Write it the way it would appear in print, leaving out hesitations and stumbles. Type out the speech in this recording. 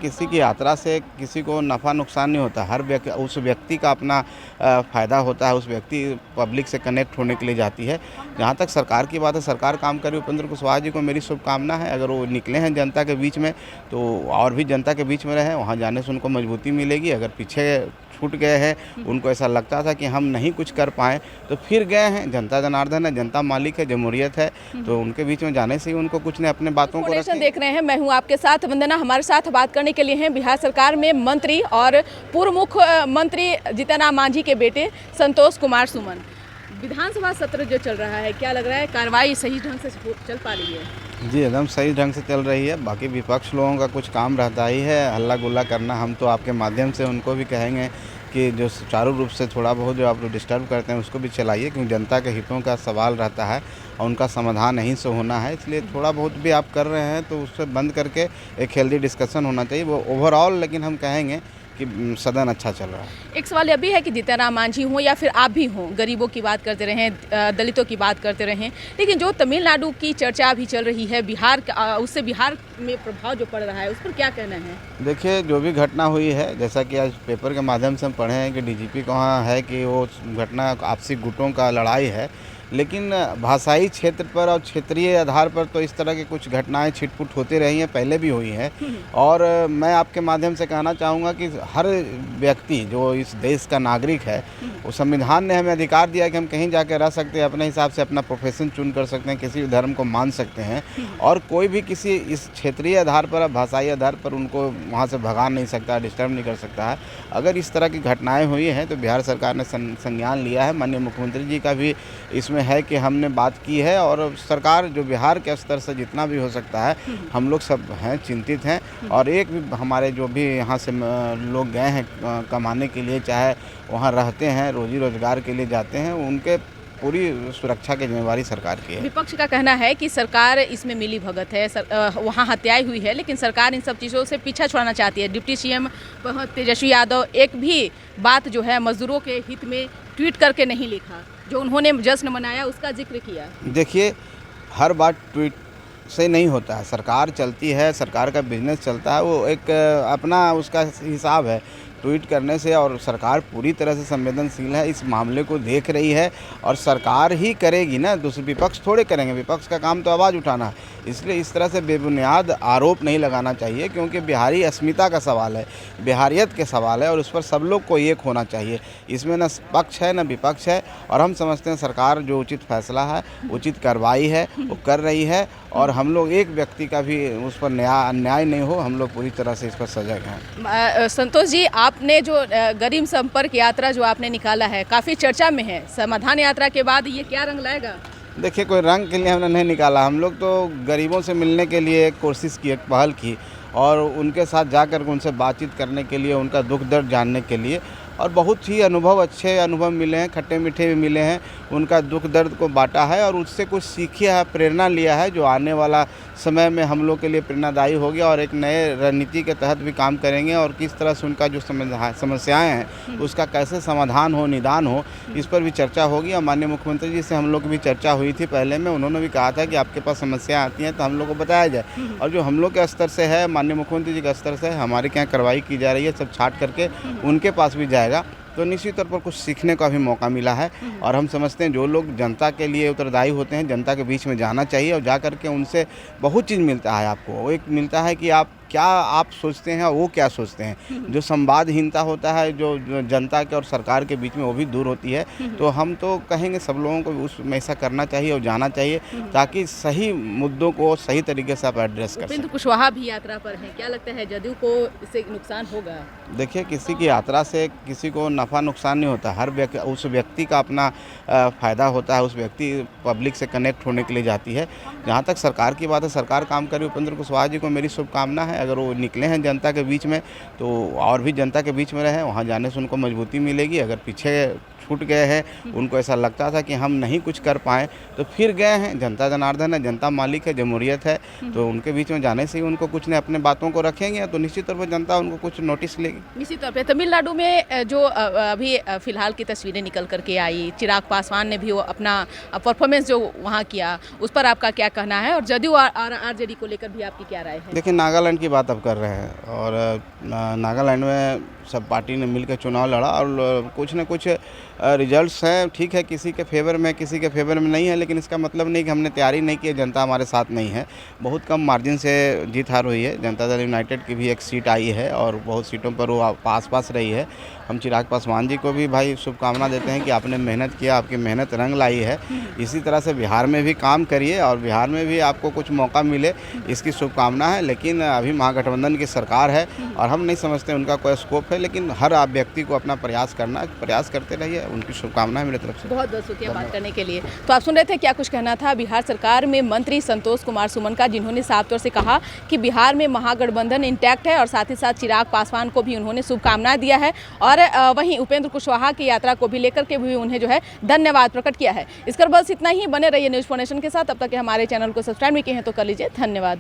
किसी की यात्रा से किसी को नफ़ा नुकसान नहीं होता। हर उस व्यक्ति का अपना फ़ायदा होता है। उस व्यक्ति पब्लिक से कनेक्ट होने के लिए जाती है। जहाँ तक सरकार की बात है, सरकार काम कर रही है। उपेंद्र कुशवाहा जी को मेरी शुभकामना है। अगर वो निकले हैं जनता के बीच में तो और भी जनता के बीच में रहें, वहाँ जाने से उनको मजबूती मिलेगी। अगर पीछे छूट गए हैं, उनको ऐसा लगता था कि हम नहीं कुछ कर पाएँ, तो फिर गए हैं। जनता जनार्दन है, जनता मालिक है, जमहूरियत है, तो उनके बीच में जाने से ही उनको कुछ नहीं, अपने बातों को रखें। देख रहे हैं, मैं हूं आपके साथ। वंदना हमारे साथ बात करने के लिए हैं बिहार सरकार में मंत्री और पूर्व मुख्यमंत्री जीतन राम मांझी के बेटे संतोष कुमार सुमन। विधानसभा सत्र जो चल रहा है, क्या लग रहा है कार्रवाई सही ढंग से चल पा रही है? जी, एकदम सही ढंग से चल रही है। बाकी विपक्ष लोगों का कुछ काम रहता ही है हल्ला गुल्ला करना। हम तो आपके माध्यम से उनको भी कहेंगे कि जो सुचारू रूप से थोड़ा बहुत जो आप लोग डिस्टर्ब करते हैं उसको भी चलाइए, क्योंकि जनता के हितों का सवाल रहता है और उनका समाधान यहीं से होना है। इसलिए थोड़ा बहुत भी आप कर रहे हैं तो उससे बंद करके एक हेल्दी डिस्कशन होना चाहिए वो ओवरऑल। लेकिन हम कहेंगे कि सदन अच्छा चल रहा है। एक सवाल यह भी है कि जीतन राम मांझी हों या फिर आप भी हों, गरीबों की बात करते रहें, दलितों की बात करते रहें, लेकिन जो तमिलनाडु की चर्चा अभी चल रही है, बिहार उससे बिहार में प्रभाव जो पड़ रहा है, उस पर क्या कहना है? देखिए, जो भी घटना हुई है, जैसा कि आज पेपर के माध्यम से हम पढ़े हैं कि डीजीपी को वहाँ है कि वो घटना आपसी गुटों का लड़ाई है, लेकिन भाषाई क्षेत्र पर और क्षेत्रीय आधार पर तो इस तरह की कुछ घटनाएं छिटपुट होती रही हैं, पहले भी हुई हैं। और मैं आपके माध्यम से कहना चाहूँगा कि हर व्यक्ति जो इस देश का नागरिक है, वो संविधान ने हमें अधिकार दिया है कि हम कहीं जाकर रह सकते हैं, अपने हिसाब से अपना प्रोफेशन चुन कर सकते हैं, किसी भी धर्म को मान सकते हैं, और कोई भी किसी इस क्षेत्रीय आधार पर, भाषाई आधार पर उनको वहाँ से भगा नहीं सकता, डिस्टर्ब नहीं कर सकता है। अगर इस तरह की घटनाएँ हुई हैं तो बिहार सरकार ने संज्ञान लिया है। माननीय मुख्यमंत्री जी का भी इसमें है कि हमने बात की है, और सरकार जो बिहार के स्तर से जितना भी हो सकता है, हम लोग सब हैं, चिंतित हैं। और एक भी हमारे जो भी यहाँ से लोग गए हैं कमाने के लिए, चाहे वहाँ रहते हैं, रोजी रोजगार के लिए जाते हैं, उनके पूरी सुरक्षा की जिम्मेवारी सरकार की है। विपक्ष का कहना है कि सरकार इसमें मिली भगत है, वहाँ हत्याएं हुई है, लेकिन सरकार इन सब चीज़ों से पीछा छुड़ाना चाहती है। डिप्टी सीएम तेजस्वी यादव एक भी बात जो है मजदूरों के हित में ट्वीट करके नहीं लिखा, जो उन्होंने जश्न मनाया उसका जिक्र किया। देखिए, हर बात ट्वीट से नहीं होता है। सरकार चलती है, सरकार का बिजनेस चलता है, वो एक अपना उसका हिसाब है ट्वीट करने से। और सरकार पूरी तरह से संवेदनशील है, इस मामले को देख रही है, और सरकार ही करेगी ना, दूसरे विपक्ष थोड़े करेंगे। विपक्ष का काम तो आवाज़ उठाना है। इसलिए इस तरह से बेबुनियाद आरोप नहीं लगाना चाहिए, क्योंकि बिहारी अस्मिता का सवाल है, बिहारियत के सवाल है, और उस पर सब लोग को एक होना चाहिए। इसमें न पक्ष है न विपक्ष है, और हम समझते हैं सरकार जो उचित फैसला है, उचित कार्रवाई है, वो कर रही है। और हम लोग एक व्यक्ति का भी उस पर अन्याय नहीं हो, हम लोग पूरी तरह से इस पर सजग हैं। संतोष जी, आपने जो गरीब संपर्क यात्रा जो आपने निकाला है, काफ़ी चर्चा में है। समाधान यात्रा के बाद ये क्या रंग लाएगा? देखिए, कोई रंग के लिए हमने नहीं निकाला। हम लोग तो गरीबों से मिलने के लिए एक कोशिश की, एक पहल की, और उनके साथ जाकर उनसे बातचीत करने के लिए, उनका दुख दर्द जानने के लिए, और बहुत ही अच्छे अनुभव मिले हैं, खट्टे मीठे भी मिले हैं। उनका दुख दर्द को बांटा है और उससे कुछ सीखा है, प्रेरणा लिया है, जो आने वाला समय में हम लोग के लिए प्रेरणादायी हो गया, और एक नए रणनीति के तहत भी काम करेंगे। और किस तरह से उनका जो समस्याएं हैं उसका कैसे समाधान हो, निदान हो, इस पर भी चर्चा होगी। और माननीय मुख्यमंत्री जी से हम लोग की भी चर्चा हुई थी पहले में। उन्होंने भी कहा था कि आपके पास समस्याएँ आती हैं तो हम लोग को बताया जाए, और जो हम लोग के स्तर से है, माननीय मुख्यमंत्री जी के स्तर से हमारे क्या कार्रवाई की जा रही है, सब छाट करके उनके पास भी जाएगा। तो निश्चित तौर पर कुछ सीखने का भी मौका मिला है, और हम समझते हैं जो लोग जनता के लिए उत्तरदायी होते हैं, जनता के बीच में जाना चाहिए, और जा करके उनसे बहुत चीज़ मिलता है आपको। एक मिलता है कि आप क्या आप सोचते हैं और वो क्या सोचते हैं। जो संवादहीनता होता है जो जनता के और सरकार के बीच में, वो भी दूर होती है। तो हम तो कहेंगे सब लोगों को उसमें ऐसा करना चाहिए और जाना चाहिए, ताकि सही मुद्दों को सही तरीके से आप एड्रेस कर सकें। उपेंद्र कुशवाहा भी यात्रा पर हैं, क्या लगता है जदयू को इससे नुकसान होगा? देखिए, किसी की यात्रा से किसी को नफ़ा नुकसान नहीं होता। हर उस व्यक्ति का अपना फ़ायदा होता है। उस व्यक्ति पब्लिक से कनेक्ट होने के लिए जाती है। जहाँ तक सरकार की बात है, सरकार काम कर रही है। उपेंद्र कुशवाहा जी को मेरी शुभकामना है। अगर वो निकले हैं जनता के बीच में तो और भी जनता के बीच में रहें, वहाँ जाने से उनको मजबूती मिलेगी। अगर पीछे छूट गए हैं, उनको ऐसा लगता था कि हम नहीं कुछ कर पाएँ, तो फिर गए हैं। जनता जनार्दन है, जनता मालिक है, जमहूरियत है, तो उनके बीच में जाने से ही उनको कुछ नहीं, अपने बातों को रखेंगे तो निश्चित तौर पर जनता उनको कुछ नोटिस लेगी। निश्चित तौर पे तमिलनाडु में जो अभी फिलहाल की तस्वीरें निकल करके आई, चिराग पासवान ने भी वो अपना परफॉर्मेंस जो वहाँ किया, उस पर आपका क्या कहना है? और जदयू और आरजेडी को लेकर भी आपकी क्या राय है? देखिए, नागालैंड की बात अब कर रहे हैं। और नागालैंड में सब पार्टी ने मिलकर चुनाव लड़ा और कुछ न कुछ रिजल्ट्स हैं, ठीक है, किसी के फेवर में किसी के फेवर में नहीं है, लेकिन इसका मतलब नहीं कि हमने तैयारी नहीं की है, जनता हमारे साथ नहीं है। बहुत कम मार्जिन से जीत हार हुई है। जनता दल यूनाइटेड की भी एक सीट आई है और बहुत सीटों पर वो पास रही है। हम चिराग पासवान जी को भी भाई शुभकामना देते हैं कि आपने मेहनत किया, आपकी मेहनत रंग लाई है। इसी तरह से बिहार में भी काम करिए और बिहार में भी आपको कुछ मौका मिले, इसकी शुभकामना है। लेकिन अभी महागठबंधन की सरकार है और हम नहीं समझते उनका कोई स्कोप है, लेकिन हर आप व्यक्ति को अपना प्रयास करते रहिए। उनकी शुभकामनाएं मेरी तरफ से। बहुत बहुत शुक्रिया बात करने के लिए। तो आप सुन रहे थे क्या कुछ कहना था बिहार सरकार में मंत्री संतोष कुमार सुमन का, जिन्होंने साफ तौर से कहा कि बिहार में महागठबंधन इंटैक्ट है और साथ ही साथ चिराग पासवान को भी उन्होंने शुभकामनाएं दिया है और वहीं उपेंद्र कुशवाहा की यात्रा को भी लेकर के भी उन्हें जो है धन्यवाद प्रकट किया है। इसकर बस इतना ही। बने रहिए न्यूज़ 4 नेशन के साथ। अब तक हमारे चैनल को सब्सक्राइब नहीं किए हैं तो कर लीजिए। धन्यवाद।